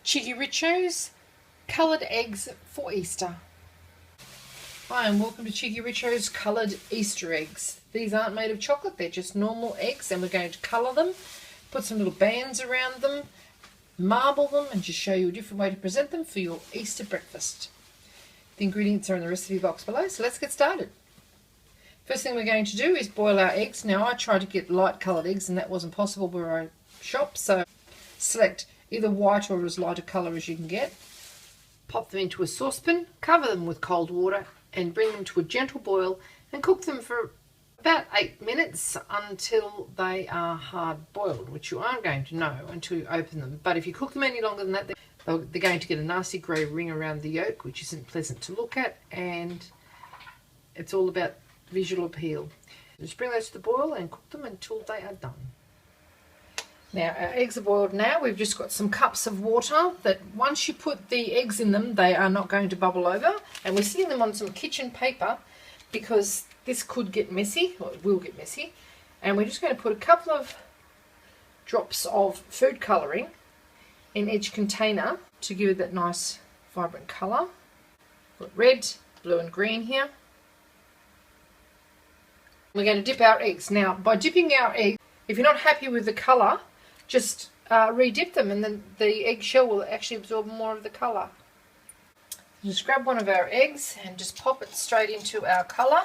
Cheekyricho's coloured eggs for Easter. Hi and welcome to Cheekyricho's coloured Easter eggs. These aren't made of chocolate, they're just normal eggs, and we're going to colour them, put some little bands around them, marble them, and just show you a different way to present them for your Easter breakfast. The ingredients are in the recipe box below, so let's get started. First thing we're going to do is boil our eggs. Now I tried to get light coloured eggs and that wasn't possible where I shop, so select either white or as light a colour as you can get. Pop them into a saucepan, cover them with cold water and bring them to a gentle boil and cook them for about 8 minutes until they are hard boiled, which you aren't going to know until you open them. But if you cook them any longer than that, they're going to get a nasty grey ring around the yolk, which isn't pleasant to look at, and it's all about visual appeal. Just bring those to the boil and cook them until they are done. Now our eggs are boiled now. We've just got some cups of water that once you put the eggs in them, they are not going to bubble over. And we're sitting them on some kitchen paper because this could get messy, or it will get messy. And we're just going to put a couple of drops of food colouring in each container to give it that nice vibrant colour. Put red, blue and green here. We're going to dip our eggs. Now by dipping our eggs, if you're not happy with the colour, just re-dip them and then the eggshell will actually absorb more of the colour. Just grab one of our eggs and just pop it straight into our colour.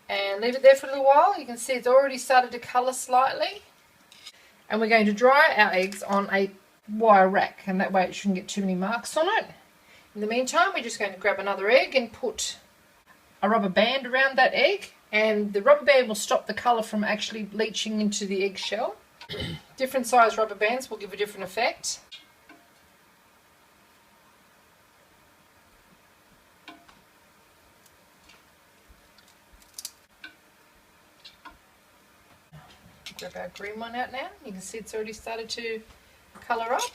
And leave it there for a little while. You can see it's already started to colour slightly. And we're going to dry our eggs on a wire rack, and that way it shouldn't get too many marks on it. In the meantime, we're just going to grab another egg and put a rubber band around that egg. And the rubber band will stop the colour from actually leaching into the eggshell. Different size rubber bands will give a different effect. Grab our green one out now. You can see it's already started to colour up.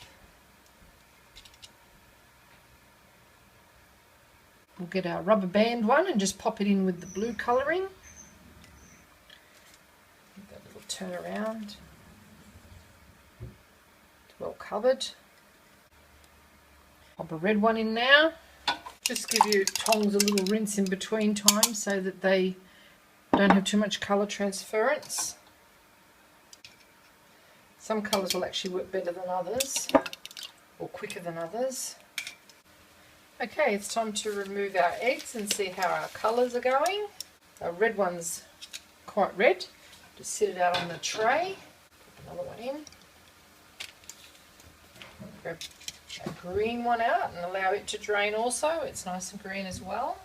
We'll get our rubber band one and just pop it in with the blue colouring. Give that little turn around. It's well covered. Pop a red one in now. Just give your tongs a little rinse in between times so that they don't have too much colour transference. Some colours will actually work better than others, or quicker than others. Okay, it's time to remove our eggs and see how our colours are going. Our red one's quite red. Just sit it out on the tray. Put another one in. Grab a green one out and allow it to drain also. It's nice and green as well.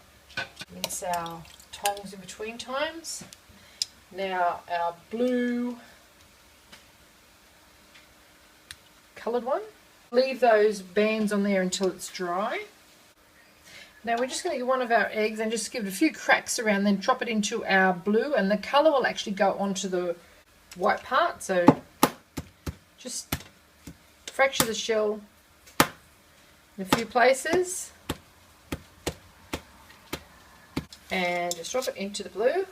Rinse our tongs in between times. Now our blue coloured one. Leave those bands on there until it's dry. Now we're just going to get one of our eggs and just give it a few cracks around, then drop it into our blue, and the colour will actually go onto the white part. So just fracture the shell in a few places and just drop it into the blue,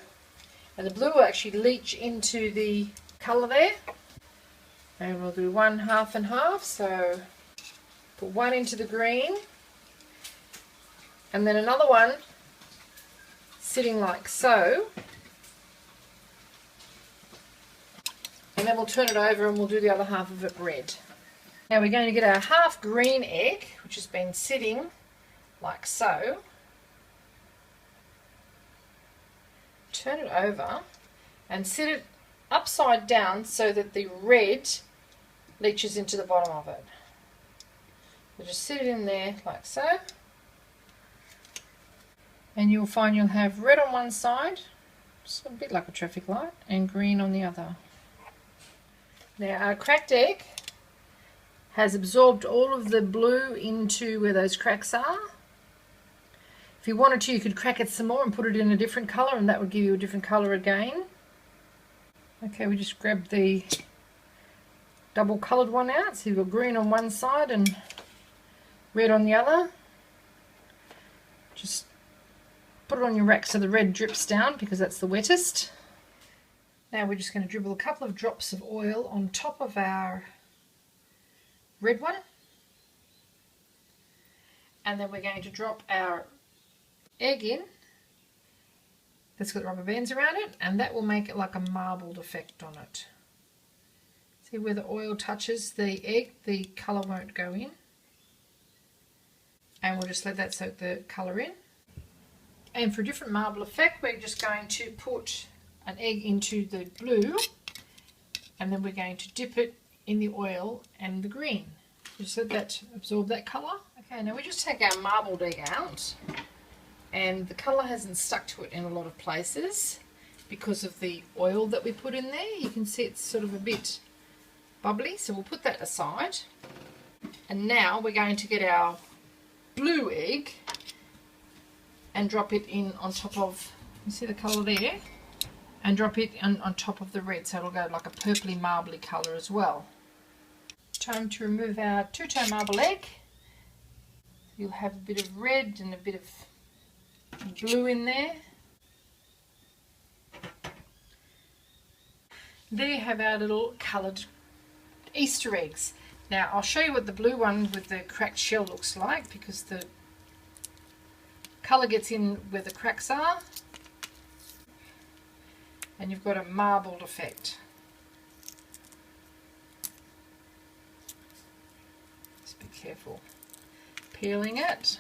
and the blue will actually leach into the colour there. And we'll do one half and half, so put one into the green and then another one sitting like so, and then we'll turn it over and we'll do the other half of it red. Now we're going to get our half green egg, which has been sitting like so, turn it over and sit it upside down so that the red leaches into the bottom of it. So just sit it in there like so, and you'll find you'll have red on one side, just a bit like a traffic light, and green on the other. Now our cracked egg has absorbed all of the blue into where those cracks are. If you wanted to, you could crack it some more and put it in a different colour, and that would give you a different colour again. Okay, we just grabbed the double coloured one out, so you've got green on one side and red on the other. Just put it on your rack so the red drips down because that's the wettest. Now we're just going to dribble a couple of drops of oil on top of our red one. And then we're going to drop our egg in. That's got rubber bands around it, and that will make it like a marbled effect on it. See where the oil touches the egg, the colour won't go in. And we'll just let that soak the colour in. And for a different marble effect, we're just going to put an egg into the blue, and then we're going to dip it in the oil and the green. Just let that absorb that colour. Okay, now we just take our marbled egg out, and the colour hasn't stuck to it in a lot of places because of the oil that we put in there. You can see it's sort of a bit bubbly, so we'll put that aside. And now we're going to get our blue egg and drop it in on top of, you see the colour there? And drop it on top of the red, so it'll go like a purpley marbly colour as well. Time to remove our two-tone marble egg. You'll have a bit of red and a bit of blue in there. There you have our little coloured Easter eggs. Now I'll show you what the blue one with the cracked shell looks like, because the colour gets in where the cracks are, and you've got a marbled effect. Just be careful peeling it.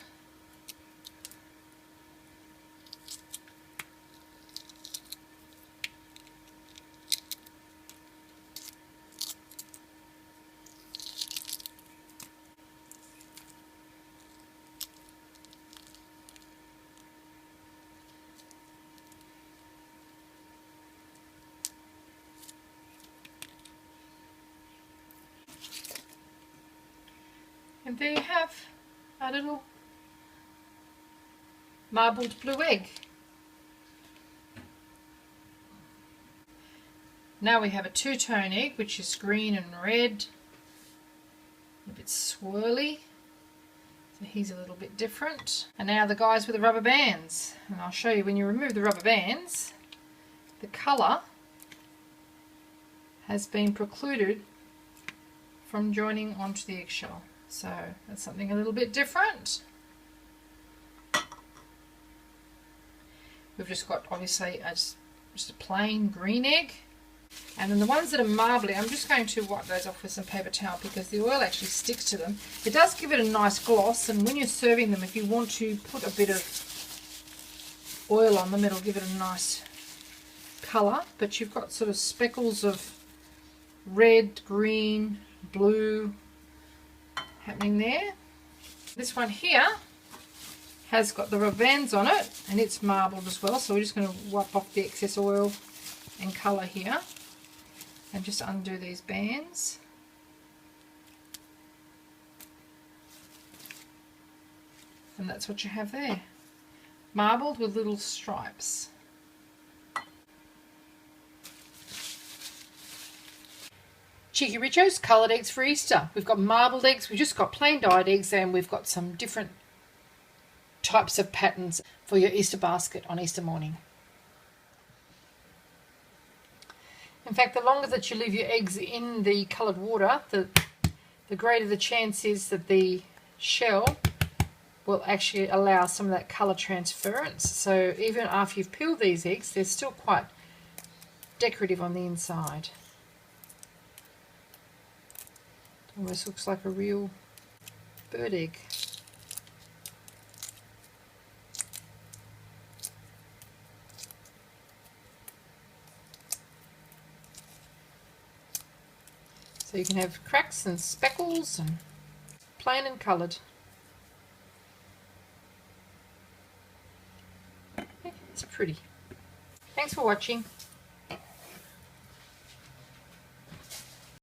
And there you have our little marbled blue egg. Now we have a two-tone egg, which is green and red, a bit swirly, so he's a little bit different. And now the guys with the rubber bands, and I'll show you when you remove the rubber bands, the colour has been precluded from joining onto the eggshell. So that's something a little bit different. We've just got obviously just a plain green egg. And then the ones that are marbly, I'm just going to wipe those off with some paper towel because the oil actually sticks to them. It does give it a nice gloss, and when you're serving them, if you want to put a bit of oil on them, it'll give it a nice colour. But you've got sort of speckles of red, green, blue happening there. This one here has got the rubber bands on it, and it's marbled as well, so we're just going to wipe off the excess oil and colour here and just undo these bands. And that's what you have there, marbled with little stripes. Cheekyricho's coloured eggs for Easter. We've got marbled eggs, we've just got plain dyed eggs, and we've got some different types of patterns for your Easter basket on Easter morning. In fact, the longer that you leave your eggs in the coloured water, the greater the chance is that the shell will actually allow some of that colour transference. So even after you've peeled these eggs, they're still quite decorative on the inside. Almost looks like a real bird egg. So you can have cracks and speckles and plain and coloured. It's pretty. Thanks for watching.